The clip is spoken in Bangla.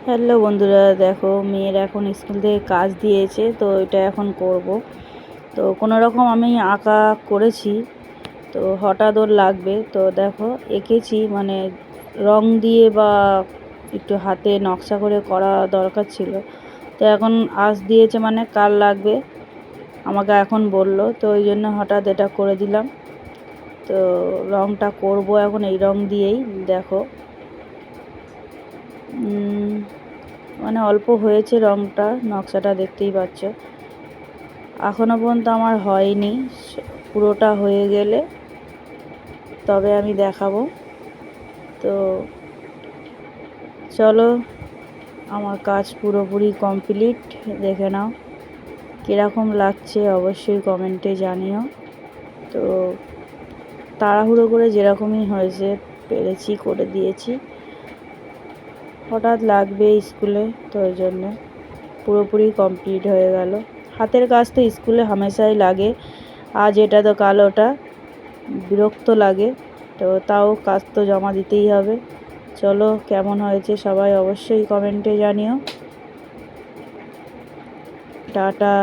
হ্যালো বন্ধুরা, দেখো মেয়ের এখন স্কুল থেকে কাজ দিয়েছে, তো এটা এখন করব। তো কোনো রকম আমি আঁকা করেছি, তো হঠাৎ ওর লাগবে, তো দেখো এঁকেছি, মানে রং দিয়ে বা একটু হাতে নকশা করে করা দরকার ছিল। তো এখন আঁচ দিয়েছে, মানে কার লাগবে আমাকে এখন বলল, তো ওই জন্য হঠাৎ এটা করে দিলাম। তো রংটা করব এখন এই রং দিয়েই। দেখো মানে অল্প হয়েছে রংটা, নকশাটা দেখতেই পাচ্ছ। এখনো পর্যন্ত আমার হয়নি, পুরোটা হয়ে গেলে তবে আমি দেখাবো। তো চলো, আমার কাজ পুরোপুরি কমপ্লিট, দেখে নাও কীরকম লাগছে অবশ্যই কমেন্টে জানিও। তো তাড়াহুড়ো করে যেরকমই হয়েছে পেরেছি করে দিয়েছি, হঠাৎ লাগবে স্কুলে, তো ওই জন্যে পুরোপুরি কমপ্লিট হয়ে গেল। হাতের কাজ তো স্কুলে হামেশাই লাগে, আজ এটা তো কাল ওটা, বিরক্ত লাগে, তো তাও কাজ তো জমা দিতেই হবে। চলো, কেমন হয়েছে সবাই অবশ্যই কমেন্টে জানিও। টাটা।